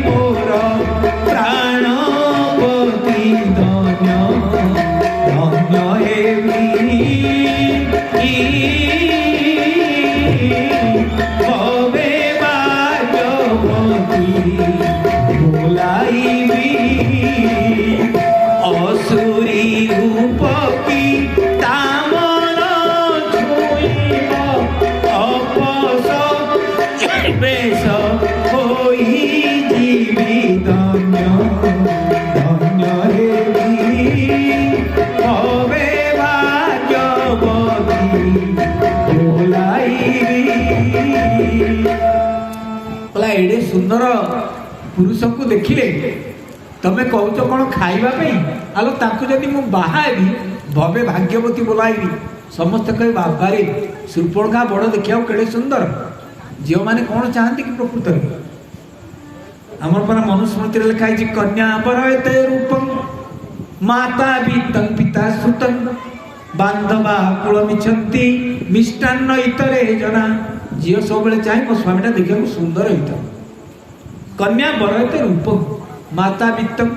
मोर प्राणपति धन्य धन्य हेबी भवे भाग्यवती भुलाइबी असुरी रूप की तामन छुईब अपस बेश होई जीवी धन्य धन्य हेबी भवे भाग्यवती भुलाइबी। एडे सुंदर पुरुष को देखिले तमें कौच कौन खाइबा आलो ताकू जदि मु बाहाबी भवे भाग्यवती बोलाइबी समस्त कहे बाबारे सुर्पणखा बड़ देखिया केड़े सुंदर झील मैंने कौन चाहती कि प्रकृत आमर पर मनुस्मृति लिखाई कन्या बरयते रूपम माता बीतं पिता सुतं बांधवा कुल मिछंती मिष्टान्न इतरे जना झील सब चाहे मो स्वामीटा देखा सुंदर होता कन्या बरयते रूपम माता बीतम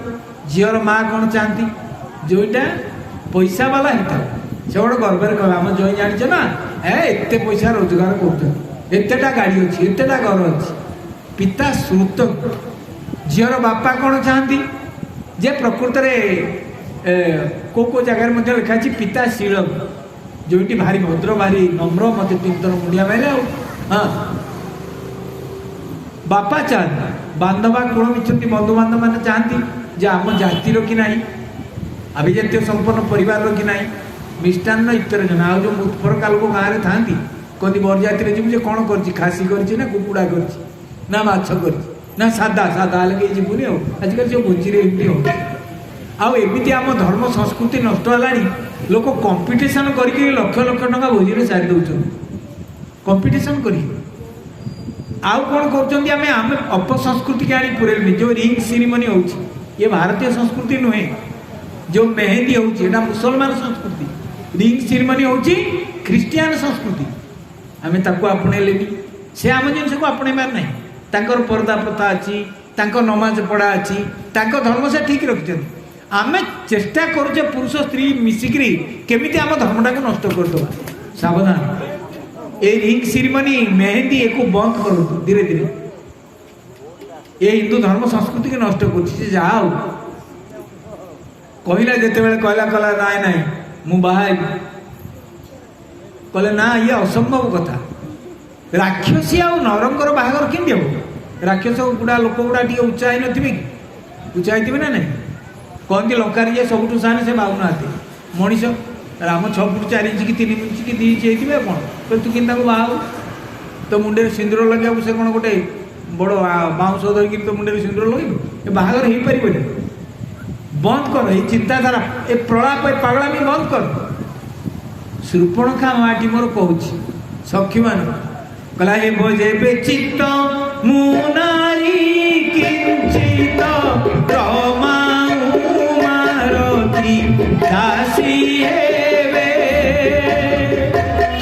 झीर माँ कौन चाहती जोटा पैसा वाला होता से गोटे गर्व कह आम जई जान ना एत पैसा रोजगार करतेटा गाड़ी अच्छी एतेटा घर अच्छी पिता श्रुत झीर बापा कौन चाहती जे प्रकृत को जगार लिखाई पिता शील जो भारी भद्र भारी नम्र मत 3 थर मुंडिया मारे हाँ बापा चाहती बांधवा कुल मिछंती बंधु बांधव मैंने चाहती जे आम जातिर कि ना अभिजातीय संपन्न परिवार कि ना मिष्टान्न इतर जन आ जो मूर्खरका लोक गाँव में था कहती बरजाती जीव कौन कर खासी कर कुकुड़ा कर माछ कर सादा सादा लगे जीवनी आजिकल जो भोजी आमती आम धर्म संस्कृति नष्ट है लोक कंपिटिशन करके लक्ष लक्ष टका भोजी सारी दौरान कंपिटिशन कर आउ कौन कर अपसंस्कृति के आनी पूरे जो रिंग सेरेमनी हो ये भारतीय संस्कृति नुहे जो मेहंदी होना मुसलमान संस्कृति रिंग सेरेमनी हो ख्रीस्टियान संस्कृति आम आपणेले से आम जिन को आपणेबार ना तांकर पर्दा प्रथा अच्छी नमाज पढ़ा अच्छी धर्म से ठीक रखिंट आम चेष्टा करुचे पुरुष स्त्री मिसिकी केमिति आम धर्मटा को नष्ट करदे सावधान ये रिंग सेरेमनी मेहंदी एक बंद करूँ धीरे धीरे ये हिंदू धर्म संस्कृति की नष्ट कर जाओ कहला जिते कहला कहला नाई नाई मु बाहर कहले ना ये असंभव कथा राक्षसी आ नरंगर बाहागर केमती हम राक्षस गुड़ा लोक गुड़ा टी उच्चाई थे कि उच्चाई थे ना नहीं कहती लंकार ये सबुठ साने से बाहु मनीष राम 6 फुट 4 इंच कि 3 इंच कि 2 इंच होते कौन तू कि बाहु तो मुंडे सिंदूर लगे से कौन गोटे बड़ बाउंश धरिकी तो मुंडे सिंदूर लगे बाहागर हो पार बंद कर ये चिंताधारा ए प्रलाप पागलामी बंद कर शूर्पणखा माटी मोर कहूँ सखी मान कला हे बजेबे चित्त मुनारी किंचित रमा उमारती दासी हेबे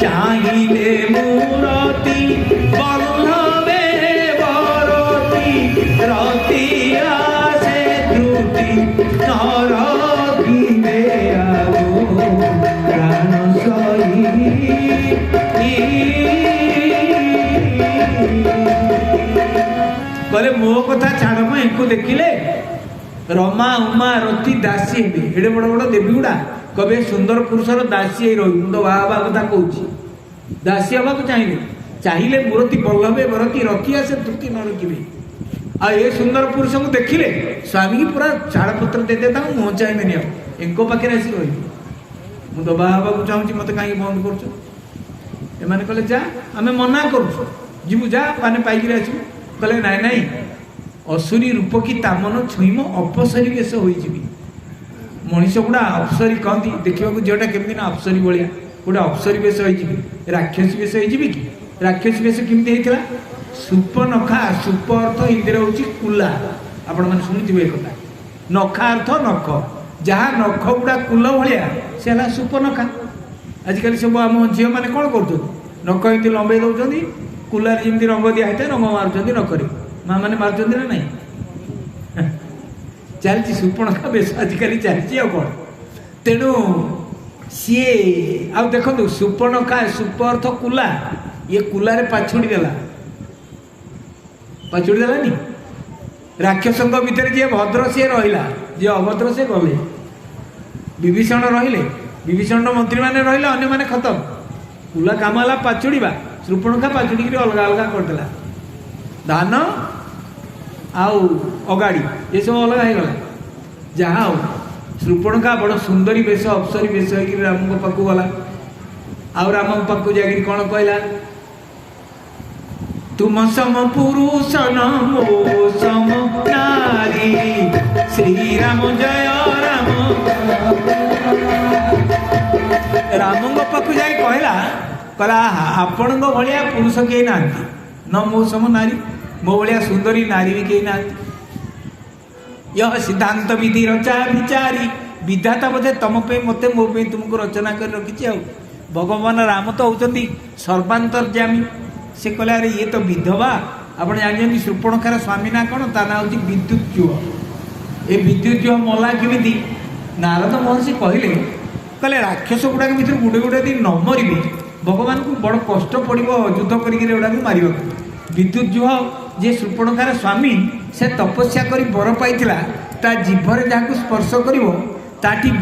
चाहिए मूरति बल्लभे बरती रति आसे त्रुटि नरकिने आगो प्राण सही बोले मो कथा छाड़ इनको देखिले रमा उमा रति दासी हे एडे बड़ बड़ देवी गुड़ा कभी सुंदर पुरुषर दासी रही मुझे बाबा कथा कहूँ दासी हवा को चाहिए मूर्ति बल्लभे बरती रति आसे त्रुटि न रखिए आ ये सुंदर पुरुष को देखिले स्वामी की पूरा झाड़पत्र देते मुह चाहिए इनको पाखे आसी रही मुझे दबा हवा को चाहूँगी मत कहीं बंद कर कहले जा आम मना करूँ जीवु जा पाने पाइक आसू कहले नाई नाई असुरी रूप की तामन छुईम अपसरी बेश हो मनीष गुड़ा अपसरी कहती देखा झीटा केमी ना अपसरी भाया गोटे अपसरी बेश हो राक्षसी बेश हो कि राक्षसी बेश केमती होता सुपर्णखा सुप अर्थ हिंदी हूँ कुला आपण मैंने शुणुवे एक नखा अर्थ नख जहाँ नख गुड़ा कुल भाया से है सुपर्णखा आजिकल सब आम झील मैंने कौन कर नख एमती लंबे दौरान कुलार जमी रंग दिखाई रंग मार्च नखरे माँ मैंने मार्च ना ना चलती सुपर्णखा बेश आजिकल चलती आ कौन तेणु सी आ देखो सुपर्णखा सुप अर्थ कुला ये कुला पाछुड़ी देलानी राक्षसों भितर जी भद्र सी रहा जी अभद्र से गले विभीषण रहिले विभीषण मंत्री मैंने रहिले अन्य मैंने खत्म कुला काम है पाछुड़ा सुपर्णखा पाछुड़ी अलग अलग करदेला धान आउ अगाड़ी ये सब अलग हो गला जहाँ हो सुपर्णखा बड़ सुंदरी बेश अप्सरी बेश हो राम पाक गला आउ राम पाक जाकि कौन कहला तुम सम पुरुष नमो सम नारी श्री राम जय राम राम पाक जा कहला कहला आपण भाया पुरुष कहीं ना न मो सम नारी मो भाया सुंदरी नारी भी कहीं ना यह सिद्धांत विधि रचा विचारी विधाता बोधे तुम पे मत मो पे तुमको रचना कर रखी आ भगवान राम तो होती सर्वांतर्यामी से कहले अरे ये तो विधवा आप जानते सुपर्णखार स्वामी ना कौन ता ना हूँ विद्युत जुह ये विद्युत जुह मला केमी नारद महर्षि कहले राक्षस गुड़ाक भर गुड़े गुड़े दिन न मरबे भगवान को बड़ कष्ट पड़ो युद्ध करके मार विद्युत जुह जे सुपर्णखार स्वामी से तपस्या कर बर पाई ता जीभरे जहाँ स्पर्श कर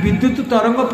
विद्युत तरंग